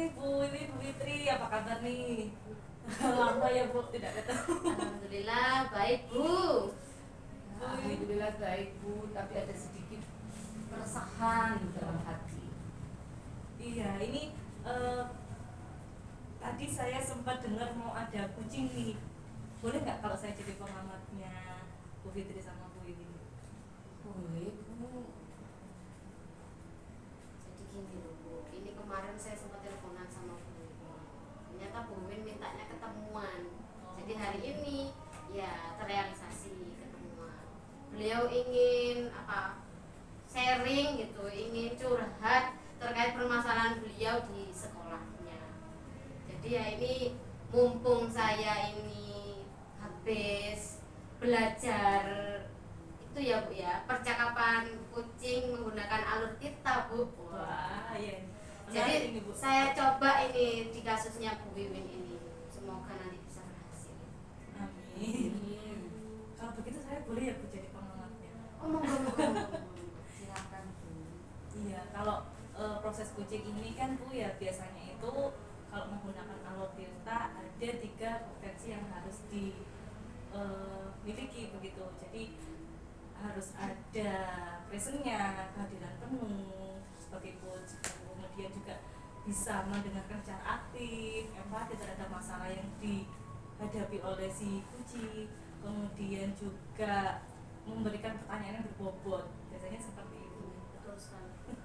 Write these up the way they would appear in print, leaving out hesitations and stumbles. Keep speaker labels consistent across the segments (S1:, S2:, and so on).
S1: ini Bu Fitri, apa kabar nih? Lama ya Bu tidak ketemu.
S2: Alhamdulillah baik Bu.
S3: Alhamdulillah baik Bu, tapi ada sedikit keresahan dalam hati.
S1: Iya, ini tadi saya sempat dengar mau ada kucing nih. Boleh nggak kalau saya jadi pengamatnya Bu Fitri sama Bu ini?
S3: Boleh Bu.
S2: Jadi gini loh Bu, ini kemarin saya sempat teleponan sama Bu. Ternyata Bu Min mintanya ketemuan. Jadi hari ini ya terrealisasi ketemuan. Beliau ingin sharing gitu, ingin curhat terkait permasalahan beliau di sekolahnya. Jadi ya ini mumpung saya ini habis belajar itu ya Bu ya, percakapan kucing menggunakan alur kita Bu.
S1: Wah, iya.
S2: Jadi
S1: ini, Bu.
S2: saya coba ini di kasusnya Bu Wiwin ini, semoga nanti bisa berhasil.
S1: Amin. Kalau begitu saya boleh ya Bu jadi pengamatnya?
S2: Oh monggo. Silakan Bu.
S1: Iya, kalau proses kucing ini kan Bu ya biasanya itu kalau menggunakan allotirta ada 3 potensi yang harus dimiliki begitu. Jadi harus ada presentnya, kehadiran penuh sebagai coach, kemudian juga bisa mendengarkan secara aktif, empati terhadap masalah yang dihadapi oleh si kucing, kemudian juga memberikan pertanyaan yang berbobot, biasanya seperti itu.
S2: Betul sekali.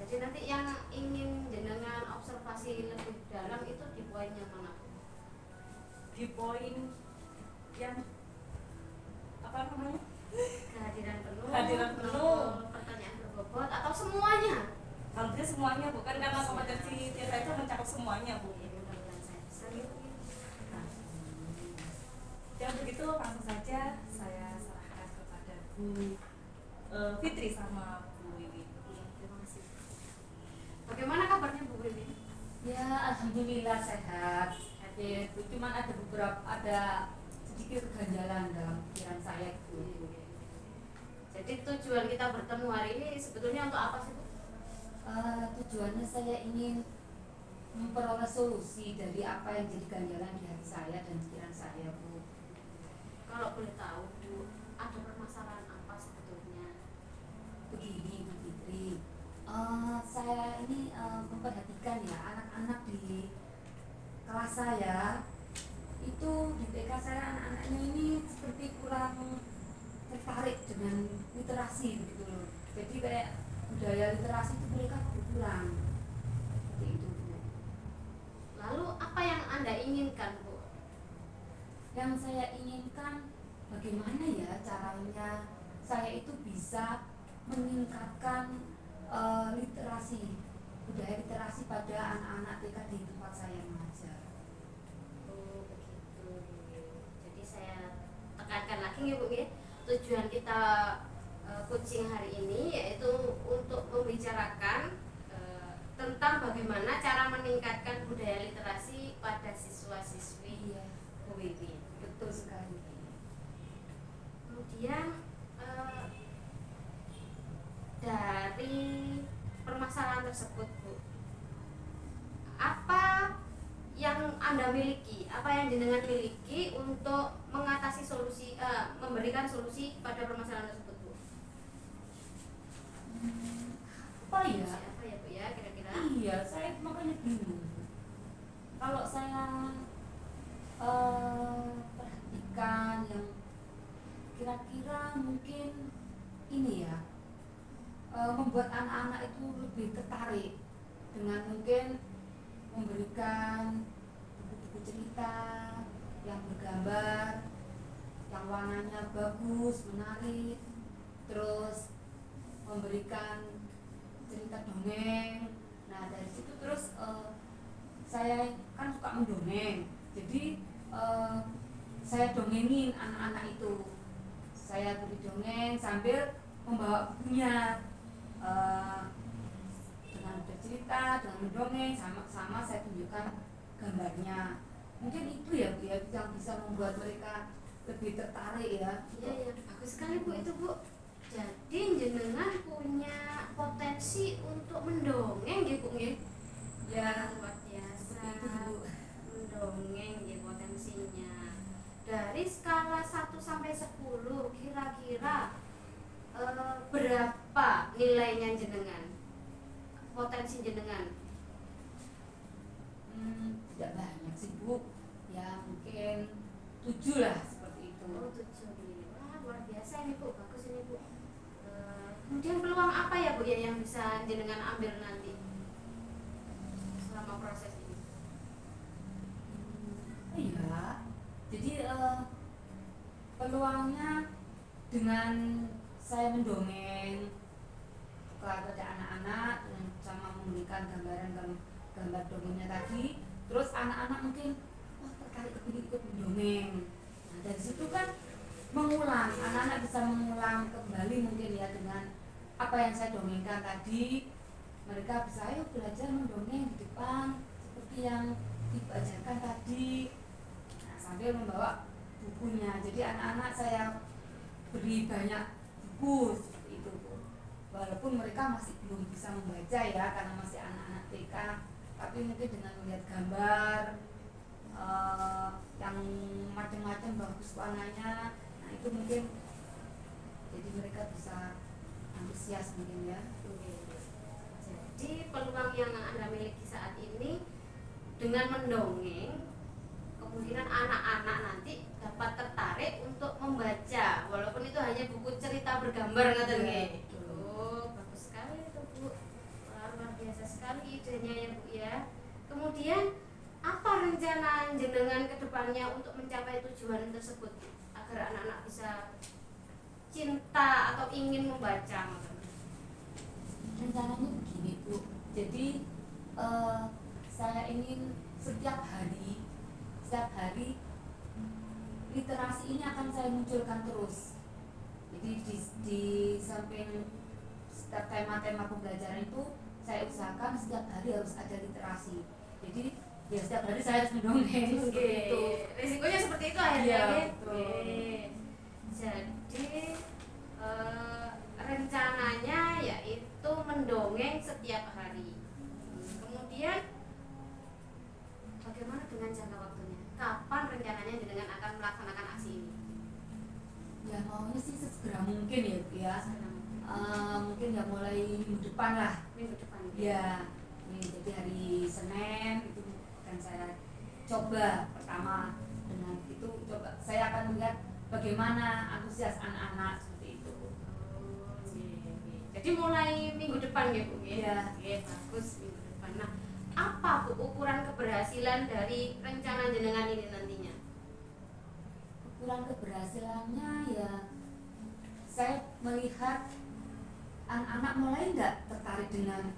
S2: Jadi nanti yang ingin jenengan observasi lebih dalam itu di poin yang mana?
S1: Di poin yang apa namanya?
S2: Kehadiran penuh, pertanyaan berbobot atau semuanya?
S1: Kalau dia semuanya bukan karena kompetensi Tirta itu mencakup semuanya Bu.
S2: Ya, mudah-mudahan saya bisa gitu.
S1: Nah, ya begitu langsung saja saya serahkan kepada Bu Fitri sama Bu Wiwi.
S2: Iya, terima kasih. Bagaimana kabarnya Bu Wiwin?
S3: Ya alhamdulillah sehat. Cuman ada sedikit keganjalan dalam pikiran saya Bu.
S2: Jadi tujuan kita bertemu hari ini sebetulnya untuk apa sih Bu?
S3: Tujuannya saya ingin memperoleh solusi dari apa yang jadi ganjalan di hati saya dan pikiran saya Bu.
S2: Kalau boleh tahu Bu, ada permasalahan apa sebetulnya?
S3: Begini Bu Fitri, saya ini memperhatikan ya anak-anak di kelas saya itu di TK saya anak-anaknya ini seperti kurang tertarik dengan literasi begitu loh. Jadi kayak budaya literasi itu mereka kurang seperti itu Bu.
S2: Lalu apa yang Anda inginkan Bu?
S3: Yang saya inginkan bagaimana ya caranya saya itu bisa meningkatkan literasi, budaya literasi pada anak-anak TK di tempat saya mengajar.
S2: Oh begitu. Jadi saya tekankan lagi ya Bu ya, tujuan kita coaching hari ini yaitu untuk membicarakan tentang bagaimana cara meningkatkan budaya literasi pada siswa-siswi
S3: Iya,
S2: Bu Wiwin.
S3: betul sekali.
S2: Kemudian dari permasalahan tersebut Bu, apa yang Anda miliki, apa yang jenengan miliki untuk mengatasi solusi, memberikan solusi pada permasalahan tersebut Bu?
S3: Apa ya?
S2: Apa ya Bu ya kira-kira?
S3: Iya, saya makanya bingung. Kalau saya perhatikan yang kira-kira mungkin ini ya, membuat anak-anak itu lebih tertarik dengan mungkin memberikan buku-buku cerita yang bergambar, yang warnanya bagus, menarik, terus memberikan cerita dongeng. Nah dari situ terus saya kan suka mendongeng, jadi saya dongengin anak-anak itu. Saya beri dongeng sambil membawa bukunya, dengan bercerita, dengan mendongeng, sama saya tunjukkan gambarnya. Mungkin itu ya Bu ya yang bisa membuat mereka lebih tertarik ya.
S2: Iya, bagus sekali Bu itu Bu. Jadi jenengan punya potensi untuk mendongeng ya Bu ya?
S3: Ya Bu, ya mungkin 7 lah seperti itu.
S2: Oh, 7. Wah, luar biasa ini Bu, bagus ini Bu. Kemudian peluang apa ya Bu ya yang bisa jenengan ambil nanti selama proses ini?
S3: Iya, jadi peluangnya dengan saya mendongeng kepada anak-anak sama memberikan gambar dongengnya tadi, terus anak-anak mungkin wah tertarik kepingin ikut mendongeng. Nah dari situ kan mengulang, anak-anak bisa mengulang kembali mungkin ya dengan apa yang saya dongengkan tadi. Mereka bisa ayo belajar mendongeng di depan seperti yang ibu ajarkan tadi. Nah, sambil membawa bukunya. Jadi anak-anak saya beri banyak buku seperti itu, Bu. Walaupun mereka masih belum bisa membaca ya karena masih anak-anak TK, tapi mungkin dengan melihat gambar yang macam-macam bagus warnanya, nah itu mungkin jadi mereka bisa antusias mungkin ya.
S2: Jadi peluang yang Anda miliki saat ini dengan mendongeng, kemungkinan anak-anak nanti dapat tertarik untuk membaca walaupun itu hanya buku cerita bergambar ngaten nggih. Oh, bagus sekali itu Bu. Luar biasa sekali idenya ya Bu ya. Kemudian apa rencana jenengan ke depannya untuk mencapai tujuan tersebut agar anak-anak bisa cinta atau ingin membaca ngaten?
S3: Rencananya begini Bu, jadi saya ingin setiap hari literasi ini akan saya munculkan terus. Jadi di samping setiap tema-tema pembelajaran itu saya usahakan setiap hari harus ada literasi. Jadi ya setiap hari saya harus mendongeng seperti itu.
S2: Risikonya seperti itu akhirnya
S3: Iya,
S2: ya.
S3: betul.
S2: Jadi rencananya yaitu mendongeng setiap hari. Kemudian bagaimana dengan jangka waktunya? Kapan rencananya jenengan akan melaksanakan aksi ini?
S3: Ya maunya sih sesegera mungkin ya Bu ya. Mungkin ya mulai minggu depan lah.
S2: Minggu depan.
S3: Ya, ini jadi hari Senin itu akan saya coba pertama dengan itu coba saya akan melihat bagaimana antusias anak-anak seperti itu.
S2: Jadi mulai minggu depan ya Bu ya.
S3: Iya.
S2: Oke, bagus minggu depan. Nah, apa Bu ukuran keberhasilan dari rencana jenengan ini nantinya?
S3: Ukuran keberhasilannya ya saya melihat anak-anak mulai nggak tertarik dengan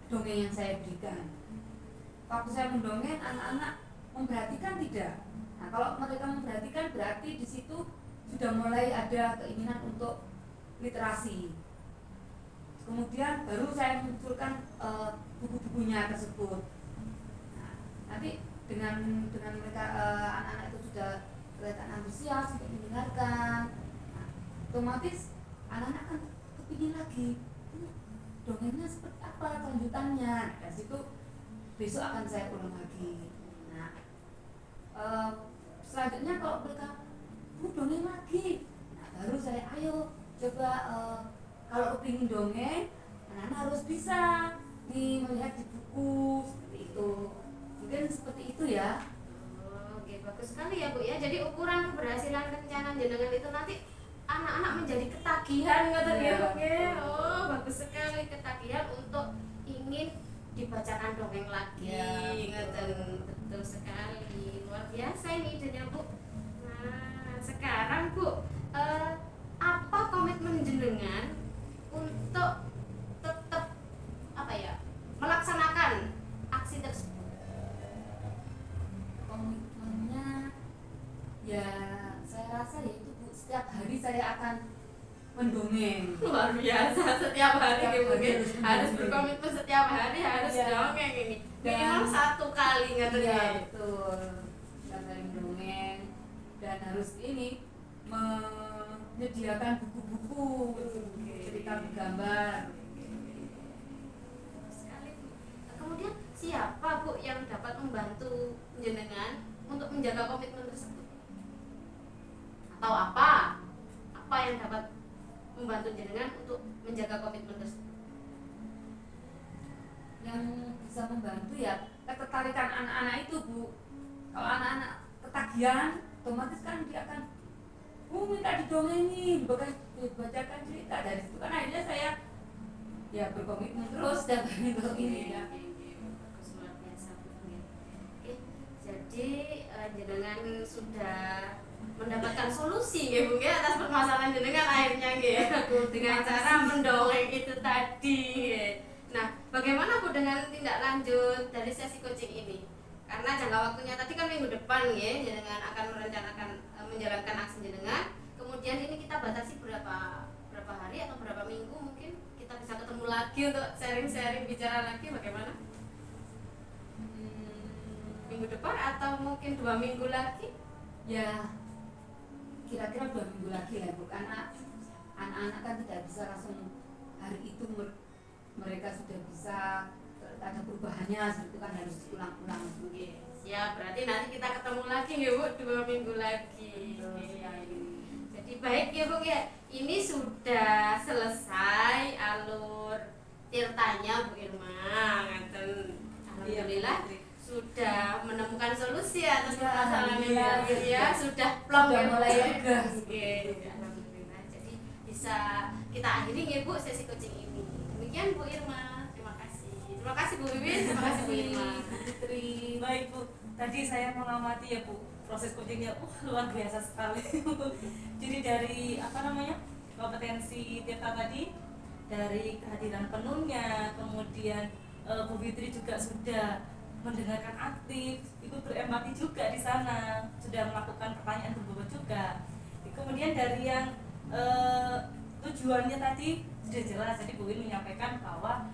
S3: dongeng yang saya berikan. Waktu saya mendongeng anak-anak memperhatikan tidak. Nah kalau mereka memperhatikan berarti di situ sudah mulai ada keinginan untuk literasi. Kemudian baru saya munculkan buku-bukunya tersebut. Nah, nanti dengan mereka anak-anak itu sudah kelihatan antusias untuk mendengarkan, nah, otomatis anak-anak kan kepingin lagi dongengnya seperti apa kelanjutannya. Dari situ besok akan saya ulang lagi. Nah selanjutnya kalau mereka dongeng lagi, nah, baru saya ayo coba kalau kepingin dongeng anak-anak harus bisa nih melihat di buku seperti itu. Mungkin seperti itu ya.
S2: Oke, bagus sekali ya Bu ya. Jadi ukuran keberhasilan rencana jenengan itu nanti anak-anak menjadi ketagihan ngoten ya Bu ya. Oh, bagus sekali ketagihan untuk ingin dibacakan dongeng lagi.
S3: Ya,
S2: Ngoten. Betul sekali. Luar biasa ini idenya Bu. Nah, sekarang Bu, apa komitmen jenengan untuk tetap melaksanakan aksi tersebut?
S3: Komitmennya ya saya rasa ya itu Bu, setiap hari saya akan mendongeng.
S2: Luar biasa, setiap hari
S3: Setiap
S2: Bu
S3: hari
S2: harus
S3: harus
S2: berkomitmen setiap hari harus
S3: Iya.
S2: dongeng ini.
S3: Dan-
S2: Minimal 1 kali
S3: Iya
S2: ngatanya.
S3: betul. Setiap hari mendongeng dan harus ini menyediakan buku-buku cerita bergambar.
S2: Sekali Bu. Kemudian siapa Bu yang dapat membantu jenengan untuk menjaga komitmen tersebut? Atau apa? Apa yang dapat membantu jenengan untuk menjaga komitmen tersebut?
S3: Yang bisa membantu ya ketertarikan anak-anak itu Bu. Kalau anak-anak ketagihan, otomatis kan dia akan minta didongengin, bacakan cerita. Dari situ kan akhirnya saya ya berkomitmen terus dan untuk ini ya.
S2: Bagus, luar biasa Bu. Oke, jadi jenengan sudah mendapatkan solusi ya Bu ya atas permasalahan jenengan akhirnya ya dengan cara mendongeng itu tadi ya. Nah, bagaimana Bu dengan tindak lanjut dari sesi coaching ini? Karena jangka waktunya tadi kan minggu depan ya, jenengan akan merencanakan menjalankan aksi jenengan. Kemudian ini kita batasi berapa hari atau berapa minggu mungkin kita bisa ketemu lagi untuk sharing-sharing bicara lagi bagaimana? Minggu depan atau mungkin 2 minggu lagi?
S3: Ya kira-kira 2 minggu lagi lah Bu, karena anak-anak kan tidak bisa langsung hari itu mereka sudah bisa ada perubahannya, itu kan harus diulang-ulang.
S2: Ya berarti nanti kita ketemu lagi ya Bu 2 minggu lagi. Jadi baik ya Bu ya, ini sudah selesai alur ceritanya Bu Irma. Alhamdulillah sudah menemukan solusi atas permasalahan ini ya, sudah plong ya
S3: mulai
S2: lega. Alhamdulillah. Jadi bisa kita akhiri ya Bu sesi coaching ini. Demikian Bu Irma. Terima kasih Bu Wiwin, terima kasih Bu Irma.
S1: Baik Bu, tadi saya mengamati ya Bu proses coachingnya, luar biasa sekali. Jadi dari kompetensi Tirta tadi, dari kehadiran penuhnya, kemudian Bu Fitri juga sudah mendengarkan aktif, itu berempati juga di sana, sudah melakukan pertanyaan berbobot juga. Kemudian dari yang tujuannya tadi sudah jelas, jadi Bu Win menyampaikan bahwa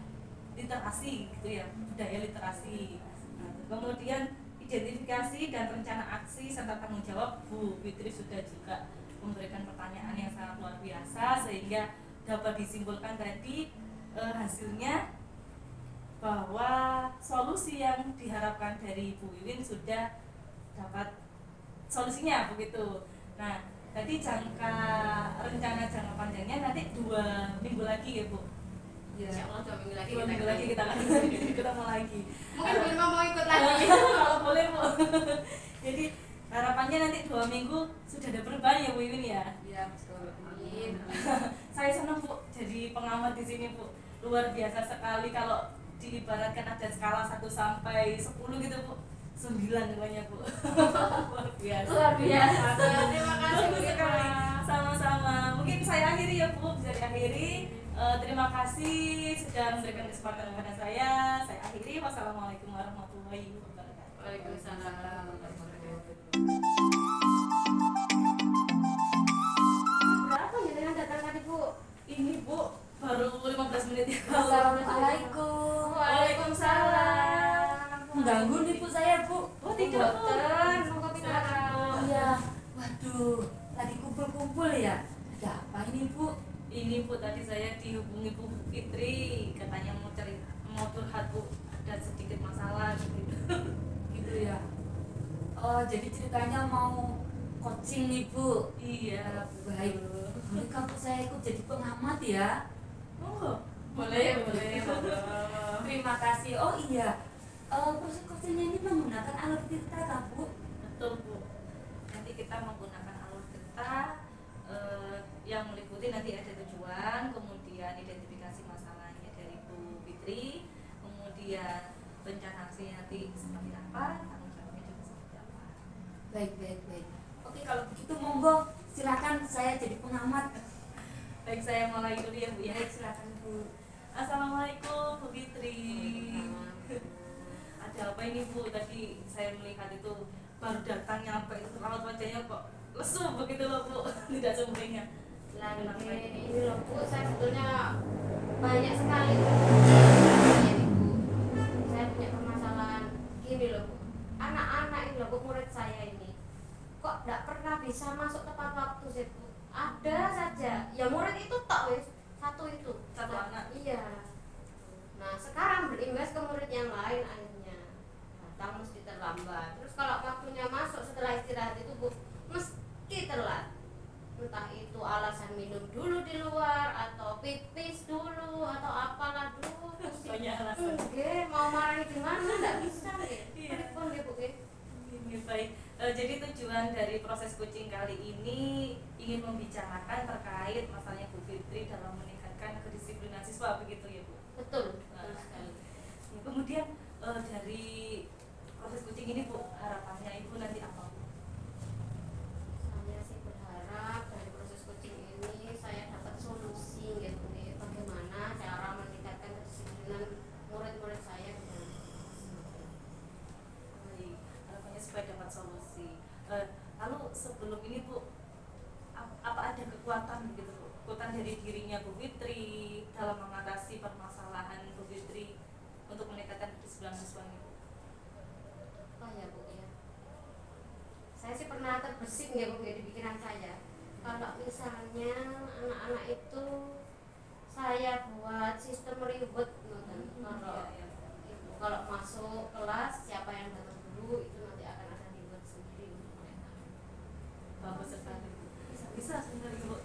S1: literasi gitu ya, budaya literasi. Nah, kemudian identifikasi dan rencana aksi serta tanggung jawab, Bu Fitri sudah juga memberikan pertanyaan yang sangat luar biasa sehingga dapat disimpulkan tadi hasilnya bahwa solusi yang diharapkan dari Bu Wiwin sudah dapat solusinya begitu. Nah, tadi rencana jangka panjangnya nanti 2 minggu lagi ya Bu.
S2: Ya. Insya Allah 2 minggu lagi.
S1: 2 minggu lagi kita akan ketemu lagi.
S2: Mungkin Bu Irma mau ikut lagi.
S1: Kalau boleh Bu. Jadi harapannya nanti 2 minggu sudah ada perubahan ya Bu Wiwin ya.
S3: Iya betul.
S2: Amin.
S1: Saya senang Bu jadi pengamat di sini Bu. Luar biasa sekali kalau diibaratkan ada skala 1 sampai 10 gitu Bu. 9 namanya Bu. Luar biasa.
S2: Luar biasa. Terima kasih Bu
S1: Bagus
S2: Irma.
S1: sekali. Sama-sama. Mungkin saya akhiri ya Bu, bisa diakhiri. Terima kasih sudah memberikan kesempatan kepada saya. Saya akhiri. Wassalamualaikum warahmatullahi wabarakatuh.
S2: Waalaikumsalam. Berapa ya dengan datang tadi Bu?
S1: Ini Bu baru 15 menit ya.
S3: Assalamualaikum.
S2: Waalaikumsalam.
S3: Mengganggu nih Bu saya Bu.
S1: Oh tidak Bu.
S2: Boten, monggo silakan.
S3: Iya. Waduh, lagi kumpul-kumpul ya. Ada apa ini Bu?
S1: Ini Bu, tadi saya dihubungi Bu Fitri, katanya mau curhat Bu, ada sedikit masalah gitu.
S3: Gitu ya. Oh, jadi ceritanya mau coaching nih Bu.
S1: Iya,
S3: Baik. Boleh kamu saya ikut jadi pengamat ya?
S1: Oh,
S2: Boleh.
S3: Terima kasih. Oh iya. Proses coachingnya ini menggunakan alur Tirta kan Bu?
S1: betul Bu. Nanti kita menggunakan alur Tirta yang meliputi nanti ada tujuan, kemudian identifikasi masalahnya dari Bu Fitri, kemudian rencana aksinya nanti seperti apa, tanggung jawabnya juga seperti apa.
S3: Baik. Oke, kalau begitu monggo silakan saya jadi pengamat.
S1: Baik, saya mulai dulu ya Bu ya.
S3: Baik, silakan Bu.
S1: Assalamualaikum Bu Fitri. Ada apa ini Bu? Tadi saya melihat itu baru datang nyampe itu raut wajahnya kok lesu begitu loh Bu, tidak sumringah.
S2: Ini loh Bu, saya sebetulnya banyak sekali ini Bu. Saya punya permasalahan gini loh Bu. Anak-anak ini loh Bu, murid saya ini kok tidak pernah bisa masuk tepat waktu sih Bu. Ada saja, ya murid itu tok wis, satu
S1: anak.
S2: Iya. Nah sekarang berimbas ke murid yang lain akhirnya datang mesti terlambat. Terus kalau waktunya masuk setelah istirahat itu Bu, mesti telat. Entah itu alasan minum dulu di luar atau pipis dulu atau apalah dulu.
S1: Banyak alasan.
S2: Oke, mau marahin gimana? Nggak bisa nih.
S1: Iya.
S2: Telepon dia Bu.
S1: Ini Jadi tujuan dari proses coaching kali ini ingin membicarakan terkait masalahnya Bu Fitri dalam meningkatkan kedisiplinan siswa, begitu ya Bu?
S2: Betul sekali.
S1: Ya, kemudian dari proses coaching ini Bu, harapannya Ibu nanti apa Bu?
S2: Saya sih berharap dari proses coaching ini saya dapat solusi gitu nih, bagaimana cara meningkatkan kedisiplinan murid-murid saya.
S1: Baik, harapannya supaya dapat solusi. Lalu sebelum ini Bu, apa ada kekuatan gitu Bu? Kekuatan dari dirinya Bu Fitri dalam mengatasi permasalahan Bu Fitri untuk meningkatkan kedisiplinan siswa ini Bu?
S2: Oh ya Bu ya. Saya sih pernah terbesit ya Bu ya di pikiran saya. Kalau misalnya anak-anak itu saya buat sistem reward kalau masuk kelas siapa yang datang dulu itu nanti akan ada reward sendiri untuk mereka.
S1: Bagus sekali Bu. Bisa sebenarnya Bu.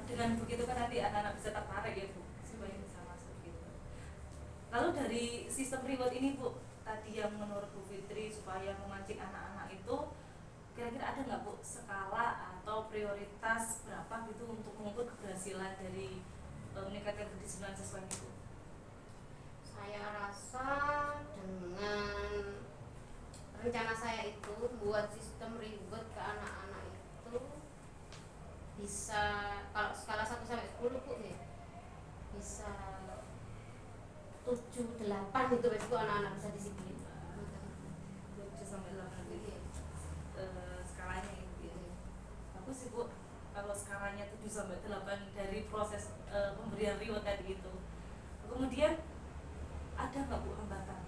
S1: Dengan begitu kan nanti anak-anak bisa tertarik ya Bu, supaya bisa masuk gitu. Lalu dari sistem reward ini Bu, tadi yang menurut Bu Fitri supaya memancing anak-anak itu, kira-kira ada nggak Bu skala atau prioritas berapa gitu untuk mengukur keberhasilan dari meningkatkan kedisiplinan siswa ini Bu?
S2: Saya rasa dengan rencana saya itu buat sistem reward ke anak-anak itu bisa, kalau skala 1 sampai 10 Bu nih, bisa 7, 8 itu besok anak-anak bisa disiplin.
S1: 7 sampai 8 gitu. Skalanya gitu ya. Bagus sih Bu, kalau skalanya 7 sampai 8 dari proses pemberian reward tadi itu. Kemudian ada nggak Bu hambatan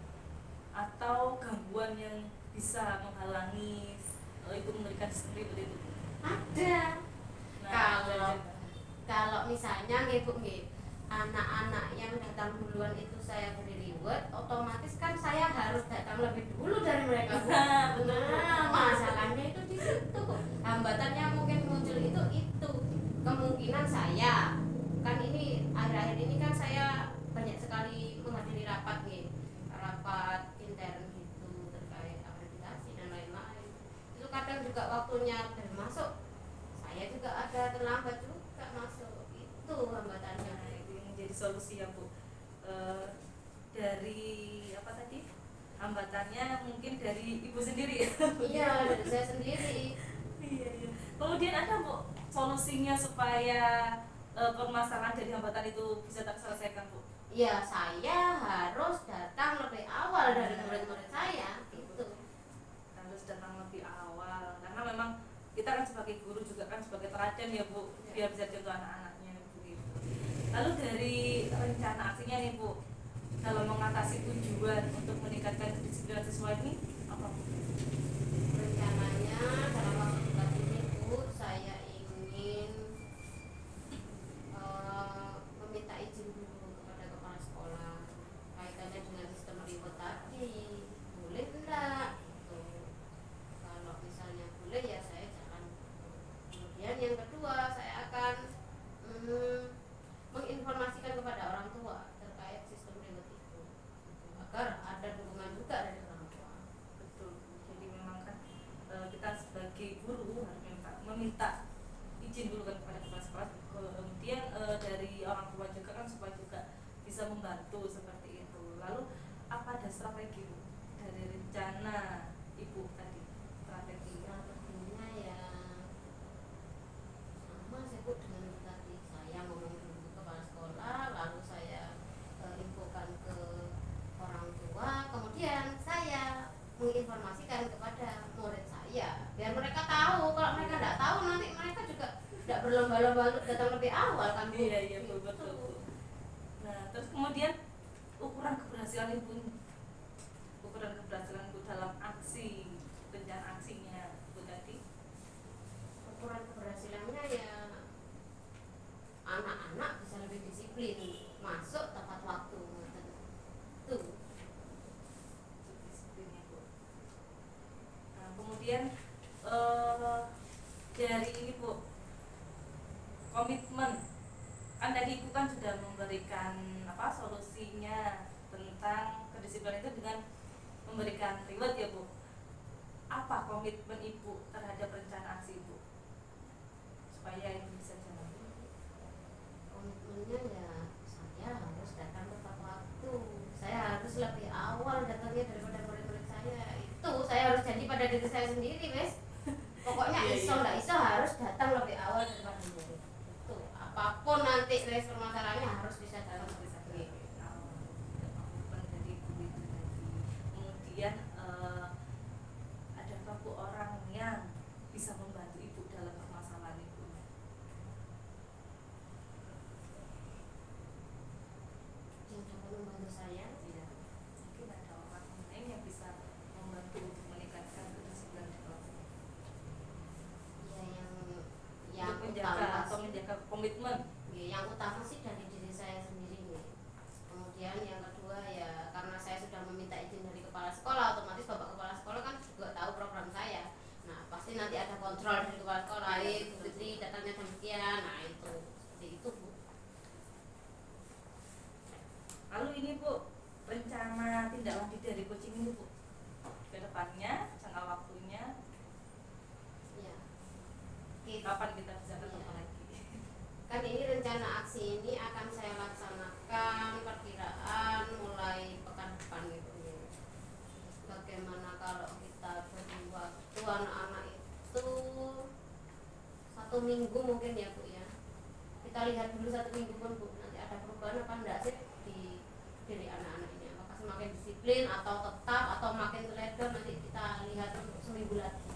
S1: atau gangguan yang bisa menghalangi itu memberikan sistem reward itu?
S2: Ada.
S1: Nah,
S2: Kalau misalnya nggih Bu nggih, anak-anak yang datang duluan itu saya beri reward, otomatis kan saya harus datang lebih dulu dari mereka. Nah, masalahnya itu di situ. Hambatannya mungkin muncul itu kemungkinan saya. Kan ini akhir-akhir ini kan saya banyak sekali menghadiri rapat nih, rapat intern gitu terkait akreditasi dan lain-lain. Itu kadang juga waktunya termasuk saya juga ada terlambat juga masuk, itu hambatannya.
S1: Nah, itu yang menjadi solusi ya Bu. Dari apa tadi? Hambatannya mungkin dari Ibu sendiri.
S2: Iya, dari saya sendiri.
S1: Iya, iya. Kemudian ada Bu solusinya supaya permasalahan dari hambatan itu bisa terselesaikan Bu?
S2: Ya, saya harus datang lebih awal dari murid-murid saya itu.
S1: Harus datang lebih awal karena memang kita kan sebagai guru juga kan sebagai teladan ya Bu, biar bisa contoh anak-anaknya begitu. Lalu dari rencana aksinya nih Bu, dalam mengatasi tujuan untuk meningkatkan kedisiplinan siswa ini apa Bu?
S2: Rencananya dalam waktu dekat ini Bu, saya ingin meminta izin dulu kepada kepala sekolah kaitannya dengan sistem reward tadi, boleh enggak gitu. Kalau misalnya boleh ya saya jalan. Kemudian yang kedua saya akan menginformasikan kepada orang tua terkait sistem reward itu gitu, agar ada dukungan juga dari orang tua.
S1: Betul. Jadi memang kan kita sebagai guru harus meminta izin dulu kan kepada kepala sekolah. Kemudian dari orang tua juga kan supaya juga bisa membantu seperti itu. Lalu apa ada strategi Bu dari rencana Ibu tadi?
S2: Strateginya ya sama saya Bu dengan itu tadi, saya ngomong dulu ke kepala sekolah, lalu saya infokan ke orang tua, kemudian saya menginformasikan kepada murid saya biar mereka tahu. Kalau mereka tidak tahu nanti mereka juga tidak berlomba-lomba untuk datang lebih awal kan Bu.
S1: Iya, iya,
S2: Gitu.
S1: betul Bu. Nah, terus kemudian ukuran keberhasilan Ibu dalam aksi rencana aksinya Bu tadi.
S2: Ukuran keberhasilannya ya anak-anak bisa lebih disiplin, masuk tepat waktu. Tuh.
S1: Disiplinnya Bu. Nah, kemudian dari ini Bu, komitmen kan tadi Ibu kan sudah memberikan solusinya tentang kedisiplinan itu dengan memberikan reward ya Bu. Apa apa komitmen ibu terhadap rencana aksi ibu supaya ini bisa jalan?
S2: Komitmennya ya saya harus datang tepat waktu, saya harus lebih awal datangnya daripada murid-murid saya. Itu saya harus janji pada diri saya sendiri, wes. Pokoknya
S1: Iya,
S2: iso
S1: iya.
S2: nggak iso harus datang lebih awal daripada murid. Itu apapun nanti wes permasalahannya harus bisa datang lebih awal.
S1: Komitmen dari ibu itu tadi. Kemudian adakah bu orang yang bisa membantu ibu dalam permasalahan ibu?
S2: Yang dapat membantu saya,
S1: Iya. Mungkin ada orang lain yang bisa membantu untuk meningkatkan kedisiplinan di kelas.
S2: ya
S1: Untuk menjaga
S2: utama
S1: atau
S2: sih,
S1: menjaga komitmen.
S2: ya, yang utama sih dari diri saya sendiri nih. Kemudian yang kedua ya karena saya sudah meminta izin dari kepala sekolah, otomatis bapak kepala sekolah kan juga tahu program saya. Nah pasti nanti ada kontrol dari kepala sekolah, Bu Fitri datangnya jam sekian, nah itu seperti itu Bu.
S1: Lalu ini bu, rencana tindak lanjut dari coaching ini bu, ke depannya, jangka waktunya,
S2: Ya. Oke.
S1: kapan kita bisa ketemu
S2: Iya.
S1: lagi?
S2: Kan ini rencana aksi ini akan saya laksanakan perkiraan mulai pekan depan gitu ya. Bagaimana kalau kita beri waktu anak-anak itu 1 minggu mungkin ya Bu ya. Kita lihat dulu 1 minggu pun Bu, nanti ada perubahan apa enggak sih di diri anak-anak ini, apakah semakin disiplin atau tetap atau makin teledor, nanti kita lihat untuk seminggu lagi.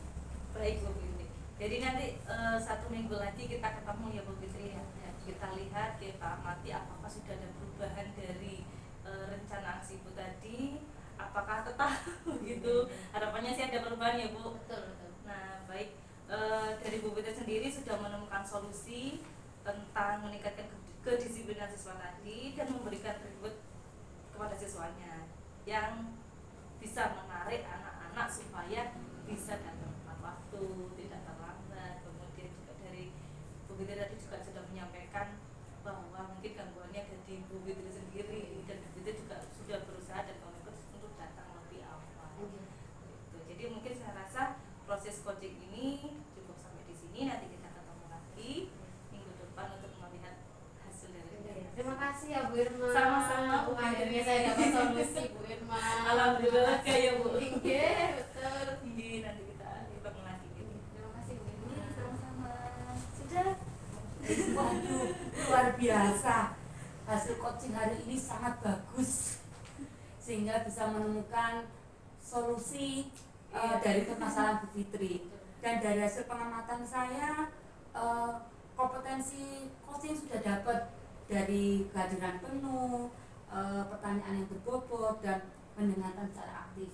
S1: Baik Bu Fitri. Jadi nanti 1 minggu lagi kita ketemu ya Bu Fitri ya. Kita lihat, kita amati apakah sudah ada perubahan dari rencana aksi ibu tadi, apakah tetap begitu. Harapannya sih ada perubahan ya Bu.
S2: Betul.
S1: Nah baik, dari Bu Fitri sendiri sudah menemukan solusi tentang meningkatkan kedisiplinan siswa tadi dan memberikan reward kepada siswanya yang bisa menarik anak-anak supaya bisa datang tepat waktu, tidak terlambat. Kemudian juga dari Bu Fitri tadi juga sudah menyampaikan bahwa mungkin gangguannya ada di Bu Fitri sendiri, dan Bu Fitri juga sudah berusaha dan komitmen untuk datang lebih awal. Gitu. Jadi mungkin saya rasa proses coaching ini cukup sampai di sini. Nanti kita ketemu lagi minggu depan untuk melihat hasil dari
S2: Terima kasih ya Bu Irma.
S1: Sama-sama, Bu
S2: Akhirnya
S1: Fitri.
S2: saya dapat solusi Bu Irma.
S1: Alhamdulillah ya Bu.
S2: Iya, betul.
S1: Iya, nanti kita ketemu lagi gitu.
S2: Terima kasih Bu Irma.
S3: Iya, sama-sama.
S1: Sudah.
S3: Waduh, luar biasa. Hasil coaching hari ini sangat bagus, sehingga bisa menemukan solusi dari permasalahan Bu Fitri. Dan dari hasil pengamatan saya, kompetensi coaching sudah dapat dari kehadiran penuh, pertanyaan yang berbobot, dan mendengarkan secara aktif.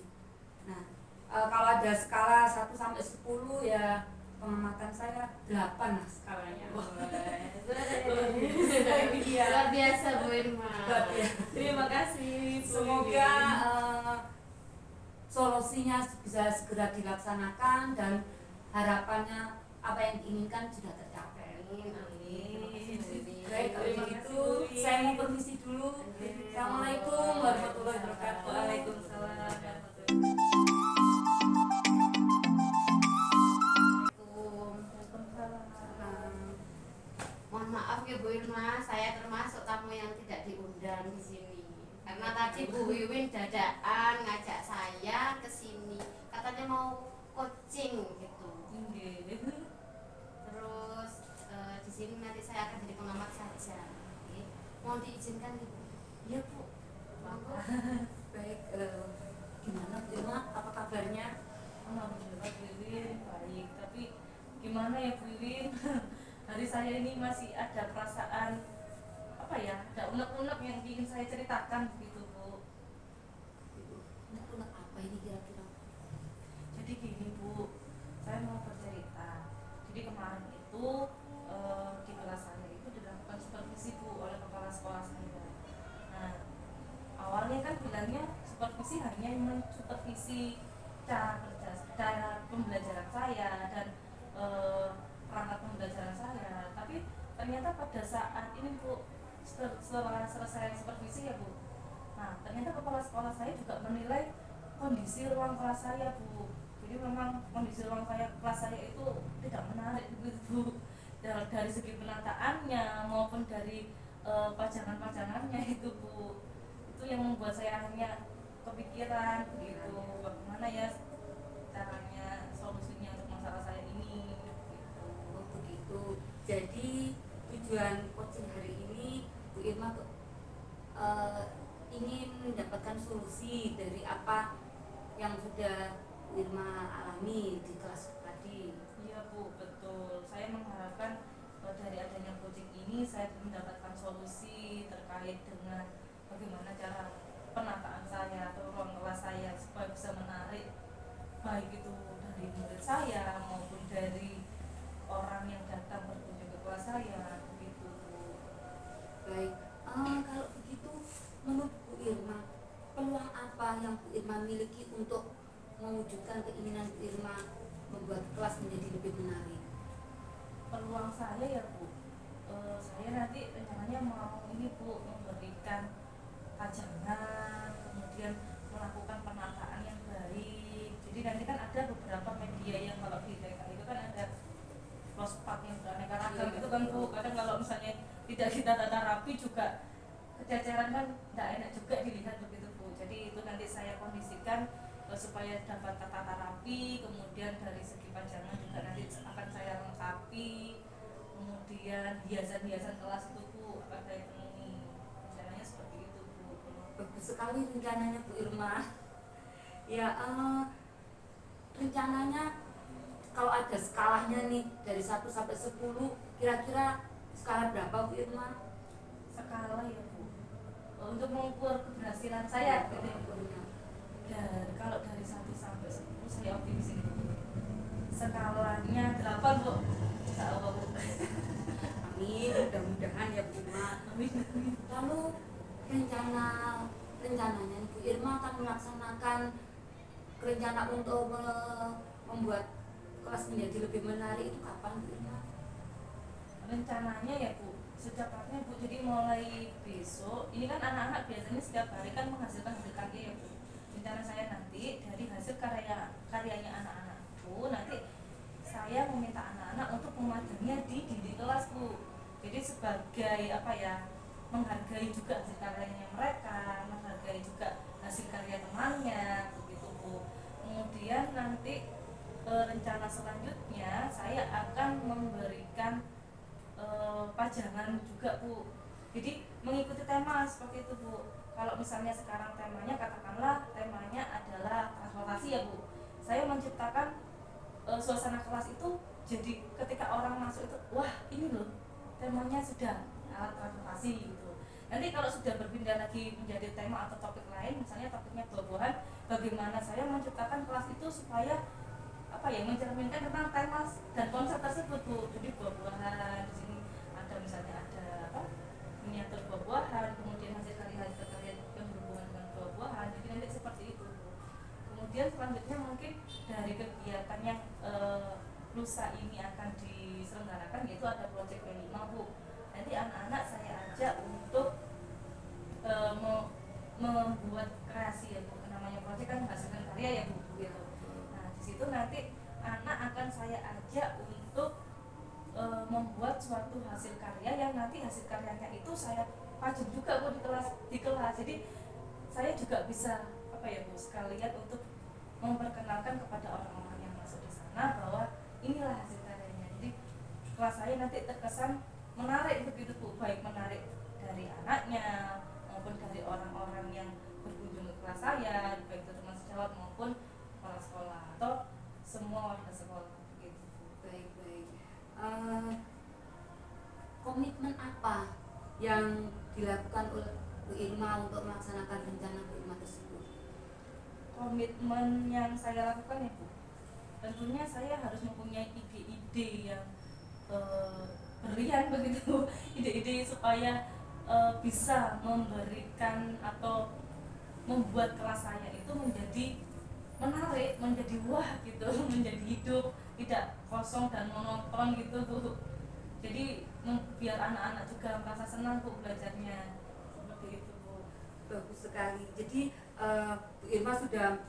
S3: Nah, kalau ada skala 1 sampai 10 ya pengamatan saya 8 lah skalanya.
S2: Luar biasa Bu Irma.
S3: Luar biasa.
S1: Terima kasih. Bu
S3: Semoga
S1: Wiwin.
S3: solusinya bisa segera dilaksanakan dan harapannya apa yang diinginkan sudah tercapai.
S2: Amin.
S3: Baik, kalau
S1: Terima
S3: begitu
S1: kasih, Bu Wiwin.
S3: saya mau permisi dulu. Assalamualaikum warahmatullahi wabarakatuh.
S1: Waalaikumsalam warahmatullahi wabarakatuh.
S2: Mohon maaf ya Bu Irma, saya termasuk tamu yang tidak diundang di sini. Karena tadi Bu Wiwin dadakan ngajak saya ke sini, katanya mau coaching gitu. Terus di sini nanti saya akan jadi pengamat saja. Oke. Mohon diizinkan Ibu.
S3: Iya Bu.
S2: Monggo.
S3: Baik, gimana Bu Irma? Apa kabarnya?
S1: Alhamdulillah Bu Wiwin baik, tapi gimana ya Bu Wiwin? Hari saya ini masih ada perasaan apa ya, ada unek-unek yang ingin saya ceritakan begitu Bu.
S3: Unek-unek apa ini kira-kira?
S1: Jadi gini Bu, saya mau bercerita. Jadi kemarin itu di kelas saya itu dilakukan supervisi Bu oleh kepala sekolah saya. Nah awalnya kan bilangnya supervisi hanya mensupervisi cara pembelajaran saya dan perangkat pembelajaran saya, tapi ternyata pada saat ini Bu, setelah selesai supervisi ya Bu, nah ternyata kepala sekolah saya juga menilai kondisi ruang kelas saya Bu. Jadi memang kondisi ruang kelas saya itu tidak menarik begitu Bu, dari segi penataannya maupun dari pajangan-pajangannya itu Bu, itu yang membuat saya akhirnya kepikiran begitu, bagaimana ya caranya solusinya untuk masalah saya ini gitu.
S3: Oh begitu. Jadi tujuan coaching hari ini Bu Irma ingin mendapatkan solusi dari apa yang sudah Bu Irma alami di kelas tadi.
S1: Iya Bu, betul. Saya mengharapkan dari adanya coaching ini saya mendapatkan solusi terkait dengan bagaimana cara penataan saya atau ruang kelas saya supaya bisa menarik baik itu dari murid saya maupun dari orang yang datang berkunjung ke kelas saya begitu Bu.
S3: Baik, kalau begitu menurut Bu Irma peluang apa yang Bu Irma miliki untuk mewujudkan keinginan Bu Irma membuat kelas menjadi lebih menarik?
S1: Peluang saya ya Bu, saya nanti rencananya mau ini Bu, memberikan pajangan, kemudian melakukan penataan yang baik. Jadi nanti kan ada beberapa media yang kalau di TK itu kan ada flospak yang beraneka ragam itu kan Bu, kadang kalau misalnya tidak kita tata rapi juga kececeran kan tidak enak juga dilihat begitu Bu. Jadi itu nanti saya kondisikan supaya dapat tertata rapi, kemudian dari segi pajangan juga nanti akan saya lengkapi, kemudian hiasan-hiasan kelas itu Bu akan saya penuhi, rencananya seperti itu Bu.
S3: Bagus sekali rencananya Bu Irma. Ya, rencananya kalau ada skalanya nih dari 1 sampai 10, kira-kira skala berapa Bu Irma?
S1: Skala ya Bu, untuk mengukur keberhasilan saya gitu ya. Dan kalau dari 1 sampai 10 saya optimis ini Bu. Skalanya 8 Bu. Insya Allah Bu.
S3: Amin, mudah-mudahan ya Bu Irma.
S1: Amin.
S3: Lalu rencananya Bu Irma akan melaksanakan rencana untuk membuat kelas menjadi lebih menarik itu kapan Bu Irma?
S1: Rencananya ya Bu, secepatnya Bu, jadi mulai besok ini kan anak-anak biasanya setiap hari kan menghasilkan hasil karya ya Bu. Rencana saya nanti dari hasil karyanya anak-anakku, nanti saya meminta anak-anak untuk memadamnya di dinding kelas Bu. Jadi sebagai apa ya, menghargai juga hasil karyanya mereka, menghargai juga hasil karya temannya begitu Bu. Kemudian nanti rencana selanjutnya saya akan memberikan pajangan juga Bu. Jadi mengikuti tema seperti itu Bu. Kalau misalnya sekarang temanya katakanlah temanya adalah transportasi ya Bu. Saya menciptakan suasana kelas itu jadi ketika orang masuk itu wah ini loh temanya sudah alat transportasi gitu. Nanti kalau sudah berpindah lagi menjadi tema atau topik lain, misalnya topiknya buah-buahan, bagaimana saya menciptakan kelas itu supaya apa ya, mencerminkan tentang tema dan konsep tersebut Bu. Jadi buah-buahan di sini ada misalnya ada apa, miniatur buah-buahan, kemudian hasil karya yang berhubungan dengan buah-buahan. Jadi nanti seperti itu Bu. Kemudian selanjutnya mungkin dari kegiatan yang lusa ini akan diselenggarakan yaitu ada proyek P5 Bu. Nanti anak-anak saya ajak untuk membuat kreasi ya Bu. Namanya proyek kan menghasilkan karya ya Bu gitu. Nah di situ nanti anak akan saya ajak untuk membuat suatu hasil karya yang nanti hasil karyanya itu saya pajang juga Bu di kelas. Jadi saya juga bisa apa ya Bu, sekalian untuk memperkenalkan kepada orang-orang yang masuk di sana bahwa inilah hasil karyanya. Jadi kelas saya nanti terkesan menarik begitu Bu, baik menarik dari anaknya maupun dari orang-orang yang berkunjung ke kelas saya, baik itu teman sejawat maupun kepala sekolah atau semua warga sekolah begitu Bu.
S3: Baik. Komitmen apa yang dilakukan oleh Bu Irma untuk melaksanakan rencana Bu Irma tersebut?
S1: Komitmen yang saya lakukan ya Bu, tentunya saya harus mempunyai ide-ide yang berlian begitu, ide-ide supaya bisa memberikan atau membuat kelas saya itu menjadi menarik, menjadi wah gitu, menjadi hidup, tidak kosong dan monoton gitu Bu. Jadi biar anak-anak juga merasa senang Bu belajarnya, seperti itu Bu.
S3: Bagus sekali. Jadi Bu Irma sudah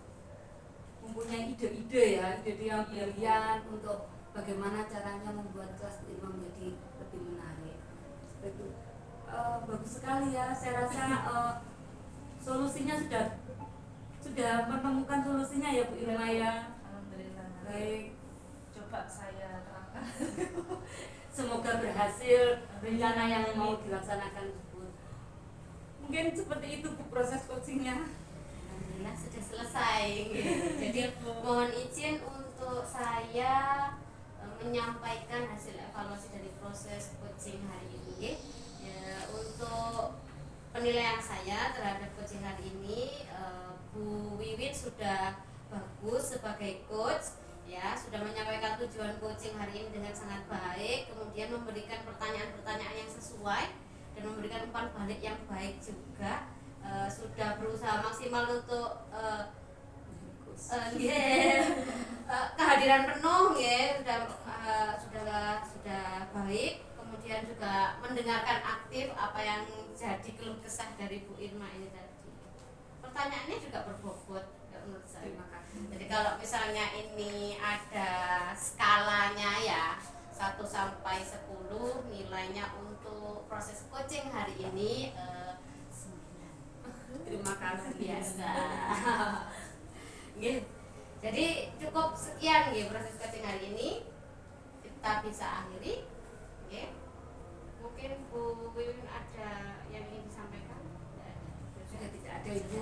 S3: mempunyai ide-ide ya, ide-ide yang brilian untuk bagaimana caranya membuat kelas Bu Irma menjadi lebih menarik. Seperti itu. Bagus sekali ya, saya rasa solusinya sudah menemukan solusinya ya Bu Irma ya.
S1: Alhamdulillah.
S3: Baik,
S1: Coba saya terangkan.
S3: semoga berhasil rencana yang mau dilaksanakan tersebut. Mungkin seperti itu Bu proses coachingnya.
S2: Alhamdulillah sudah selesai. Jadi mohon izin untuk saya menyampaikan hasil evaluasi dari proses coaching hari ini. Ya, untuk penilaian saya terhadap coaching hari ini, Bu Wiwin sudah bagus sebagai coach, ya, sudah menyampaikan tujuan coaching hari ini dengan sangat baik, kemudian memberikan pertanyaan-pertanyaan yang sesuai dan memberikan umpan balik yang baik juga. Sudah berusaha maksimal untuk kehadiran penuh ya, sudah baik, kemudian juga mendengarkan aktif apa yang jadi keluh kesah dari Bu Irma ini tadi. Pertanyaannya juga berbobot menurut saya.
S3: Terima kasih.
S2: Jadi kalau misalnya ini ada skalanya ya 1 sampai 10, nilainya untuk proses coaching hari ini 9.
S3: Terima kasih.
S2: Biasa. Nggih. Jadi cukup sekian nggih proses coaching hari ini. Kita bisa akhiri. Nggih. Mungkin Bu Wiwin ada yang ingin disampaikan?
S3: Sudah tidak ada Ibu.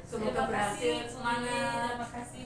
S1: Terima
S3: Semoga
S1: kasih,
S3: berhasil
S1: Bu
S3: semangat.
S1: Terima kasih